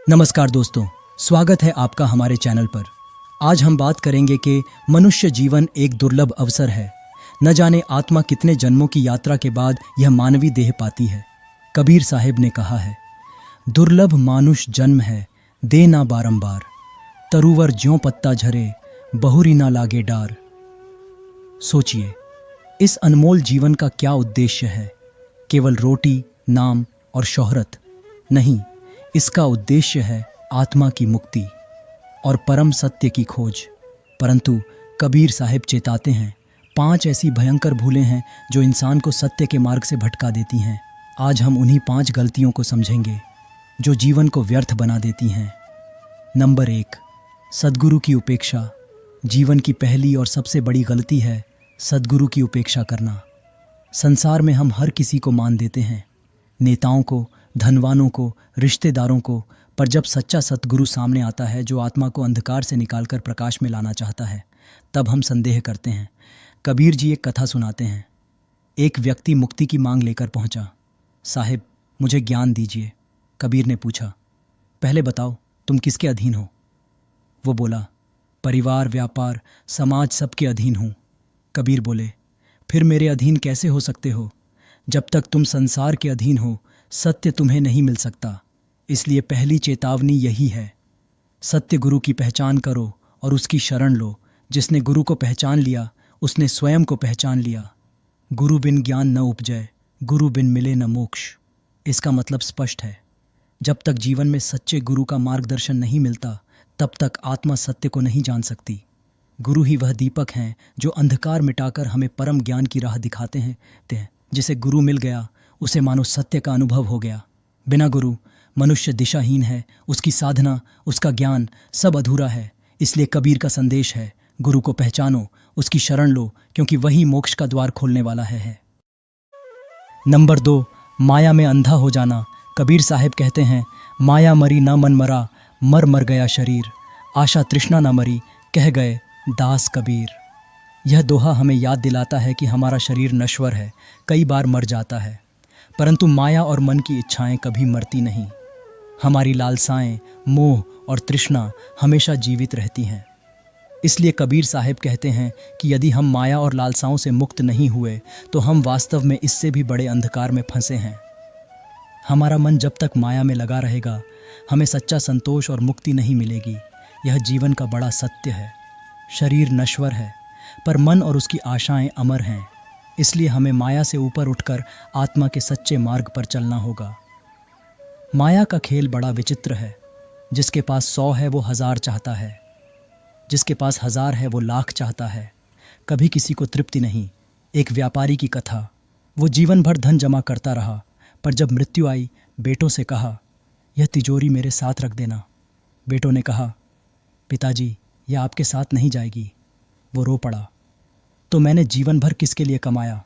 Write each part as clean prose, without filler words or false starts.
नमस्कार दोस्तों, स्वागत है आपका हमारे चैनल पर। आज हम बात करेंगे कि मनुष्य जीवन एक दुर्लभ अवसर है। न जाने आत्मा कितने जन्मों की यात्रा के बाद यह मानवी देह पाती है। कबीर साहिब ने कहा है, दुर्लभ मानुष जन्म है, दे ना बारंबार, तरुवर ज्यों पत्ता झरे, बहुरी ना लागे डार। सोचिए, इस अनमोल जीवन का क्या उद्देश्य है? केवल रोटी, नाम और शोहरत नहीं, इसका उद्देश्य है आत्मा की मुक्ति और परम सत्य की खोज। परंतु कबीर साहिब चेताते हैं, 5 ऐसी भयंकर भूलें हैं जो इंसान को सत्य के मार्ग से भटका देती हैं। आज हम उन्हीं 5 गलतियों को समझेंगे जो जीवन को व्यर्थ बना देती हैं। नंबर 1, सद्गुरु की उपेक्षा। जीवन की पहली और सबसे बड़ी गलती है सद्गुरु की उपेक्षा करना। संसार में हम हर किसी को मान देते हैं, नेताओं को, धनवानों को, रिश्तेदारों को, पर जब सच्चा सतगुरु सामने आता है जो आत्मा को अंधकार से निकालकर प्रकाश में लाना चाहता है, तब हम संदेह करते हैं। कबीर जी एक कथा सुनाते हैं। एक व्यक्ति मुक्ति की मांग लेकर पहुंचा। साहिब, मुझे ज्ञान दीजिए। कबीर ने पूछा, पहले बताओ तुम किसके अधीन हो? वो बोला, परिवार, व्यापार, समाज सबके अधीन हूँ। कबीर बोले, फिर मेरे अधीन कैसे हो सकते हो? जब तक तुम संसार के अधीन हो, सत्य तुम्हें नहीं मिल सकता। इसलिए पहली चेतावनी यही है, सत्य गुरु की पहचान करो और उसकी शरण लो। जिसने गुरु को पहचान लिया, उसने स्वयं को पहचान लिया। गुरु बिन ज्ञान न उपजय, गुरु बिन मिले न मोक्ष। इसका मतलब स्पष्ट है, जब तक जीवन में सच्चे गुरु का मार्गदर्शन नहीं मिलता, तब तक आत्मा सत्य को नहीं जान सकती। गुरु ही वह दीपक हैं जो अंधकार मिटाकर हमें परम ज्ञान की राह दिखाते हैं। जिसे गुरु मिल गया, उसे मानो सत्य का अनुभव हो गया। बिना गुरु मनुष्य दिशाहीन है, उसकी साधना, उसका ज्ञान सब अधूरा है। इसलिए कबीर का संदेश है, गुरु को पहचानो, उसकी शरण लो, क्योंकि वही मोक्ष का द्वार खोलने वाला है। नंबर 2, माया में अंधा हो जाना। कबीर साहिब कहते हैं, माया मरी ना मन मरा, मर मर गया शरीर, आशा तृष्णा ना मरी, कह गए दास कबीर। यह दोहा हमें याद दिलाता है कि हमारा शरीर नश्वर है, कई बार मर जाता है, परंतु माया और मन की इच्छाएं कभी मरती नहीं। हमारी लालसाएं, मोह और तृष्णा हमेशा जीवित रहती हैं। इसलिए कबीर साहिब कहते हैं कि यदि हम माया और लालसाओं से मुक्त नहीं हुए, तो हम वास्तव में इससे भी बड़े अंधकार में फंसे हैं। हमारा मन जब तक माया में लगा रहेगा, हमें सच्चा संतोष और मुक्ति नहीं मिलेगी। यह जीवन का बड़ा सत्य है। शरीर नश्वर है, पर मन और उसकी आशाएं अमर हैं। इसलिए हमें माया से ऊपर उठकर आत्मा के सच्चे मार्ग पर चलना होगा। माया का खेल बड़ा विचित्र है। जिसके पास 100 है वो 1000 चाहता है, जिसके पास 1000 है वो लाख चाहता है। कभी किसी को तृप्ति नहीं। एक व्यापारी की कथा। वो जीवन भर धन जमा करता रहा, पर जब मृत्यु आई, बेटों से कहा, यह तिजोरी मेरे साथ रख देना। बेटों ने कहा, पिताजी, यह आपके साथ नहीं जाएगी। वो रो पड़ा, तो मैंने जीवन भर किसके लिए कमाया?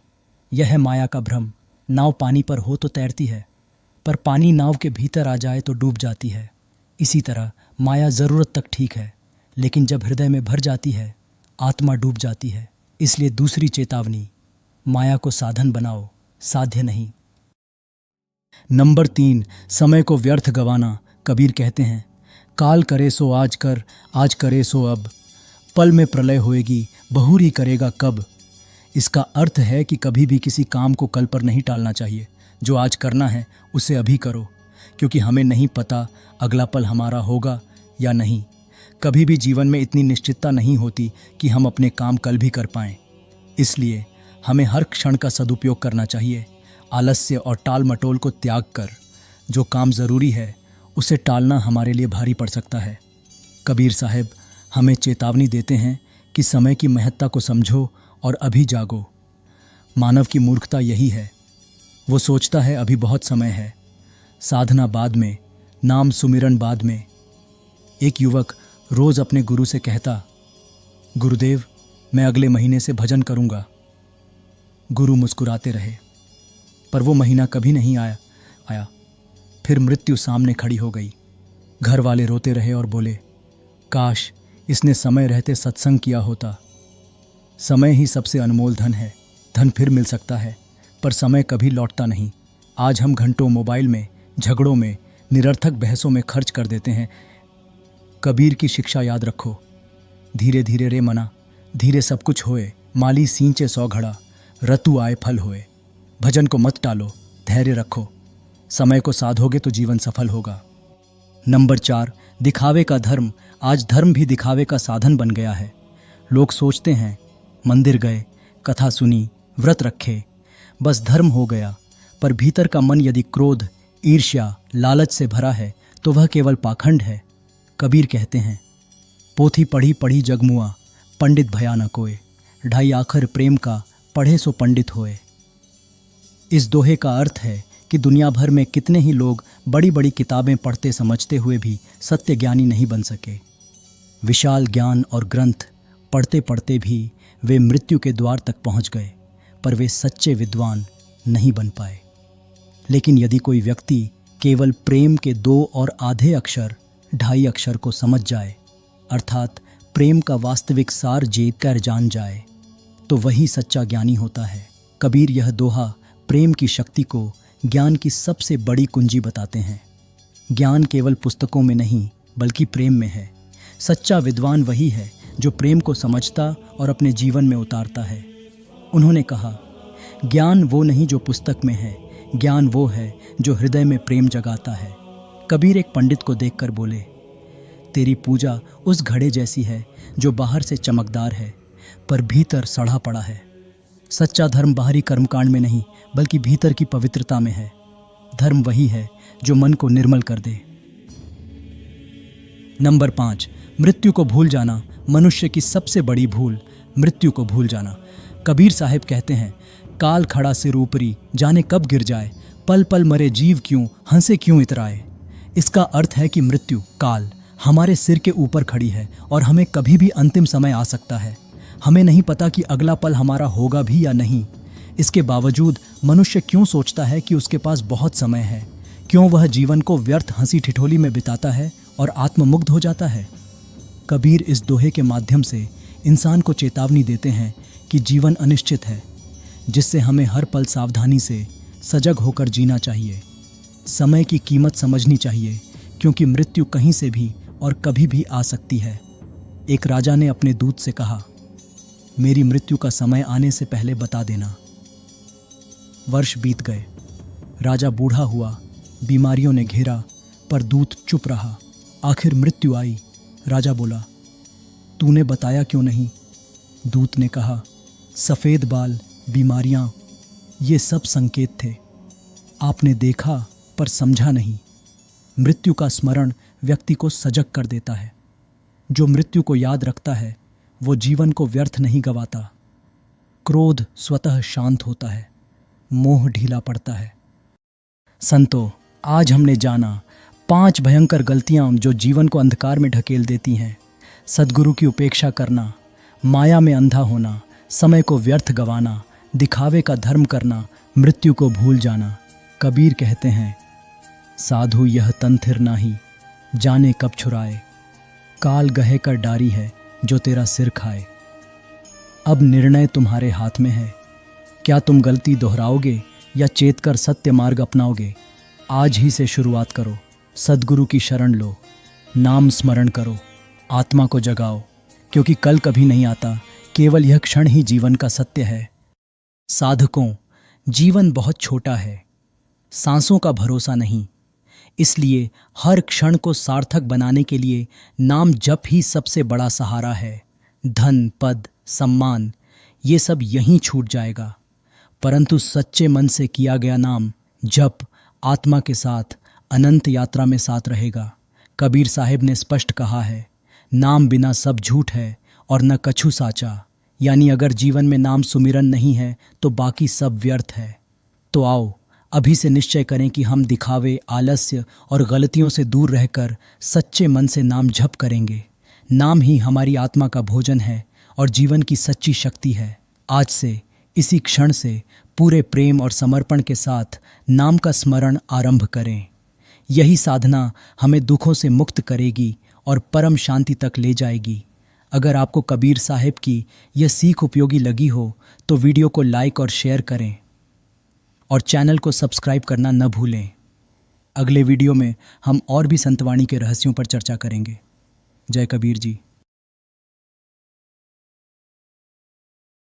यह है माया का भ्रम। नाव पानी पर हो तो तैरती है, पर पानी नाव के भीतर आ जाए तो डूब जाती है। इसी तरह माया ज़रूरत तक ठीक है, लेकिन जब हृदय में भर जाती है, आत्मा डूब जाती है। इसलिए दूसरी चेतावनी, माया को साधन बनाओ, साध्य नहीं। नंबर 3, समय को व्यर्थ गंवाना। कबीर कहते हैं, काल करे सो आज कर, आज करे सो अब, पल में प्रलय होएगी, बहुरी करेगा कब। इसका अर्थ है कि कभी भी किसी काम को कल पर नहीं टालना चाहिए। जो आज करना है उसे अभी करो, क्योंकि हमें नहीं पता अगला पल हमारा होगा या नहीं। कभी भी जीवन में इतनी निश्चितता नहीं होती कि हम अपने काम कल भी कर पाएं। इसलिए हमें हर क्षण का सदुपयोग करना चाहिए। आलस्य और टाल मटोल को त्याग कर जो काम ज़रूरी है उसे टालना हमारे लिए भारी पड़ सकता है। कबीर साहब हमें चेतावनी देते हैं कि समय की महत्ता को समझो और अभी जागो। मानव की मूर्खता यही है, वो सोचता है अभी बहुत समय है, साधना बाद में, नाम सुमिरन बाद में। एक युवक रोज़ अपने गुरु से कहता, गुरुदेव, मैं अगले महीने से भजन करूँगा। गुरु मुस्कुराते रहे, पर वो महीना कभी नहीं आया। फिर मृत्यु सामने खड़ी हो गई। घर वाले रोते रहे और बोले, काश इसने समय रहते सत्संग किया होता। समय ही सबसे अनमोल धन है। धन फिर मिल सकता है, पर समय कभी लौटता नहीं। आज हम घंटों मोबाइल में, झगड़ों में, निरर्थक बहसों में खर्च कर देते हैं। कबीर की शिक्षा याद रखो, धीरे धीरे रे मना, धीरे सब कुछ होए, माली सींचे 100 घड़ा, रतु आए फल होए। भजन को मत टालो, धैर्य रखो, समय को साधोगे तो जीवन सफल होगा। नंबर 4, दिखावे का धर्म। आज धर्म भी दिखावे का साधन बन गया है। लोग सोचते हैं मंदिर गए, कथा सुनी, व्रत रखे, बस धर्म हो गया। पर भीतर का मन यदि क्रोध, ईर्ष्या, लालच से भरा है तो वह केवल पाखंड है। कबीर कहते हैं, पोथी पढ़ी पढ़ी जगमुआ, पंडित भया न कोय, ढाई आखर प्रेम का, पढ़े सो पंडित होए। इस दोहे का अर्थ है कि दुनिया भर में कितने ही लोग बड़ी बड़ी किताबें पढ़ते समझते हुए भी सत्य ज्ञानी नहीं बन सके। विशाल ज्ञान और ग्रंथ पढ़ते पढ़ते भी वे मृत्यु के द्वार तक पहुंच गए, पर वे सच्चे विद्वान नहीं बन पाए। लेकिन यदि कोई व्यक्ति केवल प्रेम के 2 और आधे अक्षर, 2.5 अक्षर को समझ जाए, अर्थात प्रेम का वास्तविक सार जीत कर जान जाए, तो वही सच्चा ज्ञानी होता है। कबीर यह दोहा प्रेम की शक्ति को ज्ञान की सबसे बड़ी कुंजी बताते हैं। ज्ञान केवल पुस्तकों में नहीं बल्कि प्रेम में है। सच्चा विद्वान वही है जो प्रेम को समझता और अपने जीवन में उतारता है। उन्होंने कहा, ज्ञान वो नहीं जो पुस्तक में है, ज्ञान वो है जो हृदय में प्रेम जगाता है। कबीर एक पंडित को देखकर बोले, तेरी पूजा उस घड़े जैसी है जो बाहर से चमकदार है पर भीतर सड़ा पड़ा है। सच्चा धर्म बाहरी कर्मकांड में नहीं बल्कि भीतर की पवित्रता में है। धर्म वही है जो मन को निर्मल कर दे। नंबर 5, मृत्यु को भूल जाना। मनुष्य की सबसे बड़ी भूल मृत्यु को भूल जाना। कबीर साहब कहते हैं, काल खड़ा सिर ऊपरी, जाने कब गिर जाए, पल पल मरे जीव क्यों, हंसे क्यों इतराए। इसका अर्थ है कि मृत्यु, काल हमारे सिर के ऊपर खड़ी है और हमें कभी भी अंतिम समय आ सकता है। हमें नहीं पता कि अगला पल हमारा होगा भी या नहीं। इसके बावजूद मनुष्य क्यों सोचता है कि उसके पास बहुत समय है? क्यों वह जीवन को व्यर्थ हंसी ठिठोली में बिताता है और आत्ममुग्ध हो जाता है? कबीर इस दोहे के माध्यम से इंसान को चेतावनी देते हैं कि जीवन अनिश्चित है, जिससे हमें हर पल सावधानी से सजग होकर जीना चाहिए। समय की कीमत समझनी चाहिए, क्योंकि मृत्यु कहीं से भी और कभी भी आ सकती है। एक राजा ने अपने दूत से कहा, मेरी मृत्यु का समय आने से पहले बता देना। वर्ष बीत गए, राजा बूढ़ा हुआ, बीमारियों ने घेरा, पर दूत चुप रहा। आखिर मृत्यु आई। राजा बोला, तूने बताया क्यों नहीं? दूत ने कहा, सफ़ेद बाल, बीमारियां, ये सब संकेत थे। आपने देखा पर समझा नहीं। मृत्यु का स्मरण व्यक्ति को सजग कर देता है। जो मृत्यु को याद रखता है वो जीवन को व्यर्थ नहीं गवाता। क्रोध स्वतः शांत होता है, मोह ढीला पड़ता है। संतों, आज हमने जाना 5 भयंकर गलतियां जो जीवन को अंधकार में ढकेल देती हैं। सद्गुरु की उपेक्षा करना, माया में अंधा होना, समय को व्यर्थ गवाना, दिखावे का धर्म करना, मृत्यु को भूल जाना। कबीर कहते हैं, साधु यह तन थिर नाही, जाने कब छुराए, काल गहे कर डारी है जो तेरा सिर खाए। अब निर्णय तुम्हारे हाथ में है। क्या तुम गलती दोहराओगे या चेतकर सत्य मार्ग अपनाओगे? आज ही से शुरुआत करो। सद्गुरु की शरण लो, नाम स्मरण करो, आत्मा को जगाओ, क्योंकि कल कभी नहीं आता। केवल यह क्षण ही जीवन का सत्य है। साधकों, जीवन बहुत छोटा है, सांसों का भरोसा नहीं। इसलिए हर क्षण को सार्थक बनाने के लिए नाम जप ही सबसे बड़ा सहारा है। धन, पद, सम्मान ये सब यहीं छूट जाएगा, परंतु सच्चे मन से किया गया नाम जप आत्मा के साथ अनंत यात्रा में साथ रहेगा। कबीर साहिब ने स्पष्ट कहा है, नाम बिना सब झूठ है और न कछु साचा। यानी अगर जीवन में नाम सुमिरन नहीं है तो बाकी सब व्यर्थ है। तो आओ अभी से निश्चय करें कि हम दिखावे, आलस्य और गलतियों से दूर रहकर सच्चे मन से नाम जप करेंगे। नाम ही हमारी आत्मा का भोजन है और जीवन की सच्ची शक्ति है। आज से, इसी क्षण से पूरे प्रेम और समर्पण के साथ नाम का स्मरण आरंभ करें। यही साधना हमें दुखों से मुक्त करेगी और परम शांति तक ले जाएगी। अगर आपको कबीर साहिब की यह सीख उपयोगी लगी हो तो वीडियो को लाइक और शेयर करें और चैनल को सब्सक्राइब करना न भूलें। अगले वीडियो में हम और भी संतवाणी के रहस्यों पर चर्चा करेंगे। जय कबीर जी।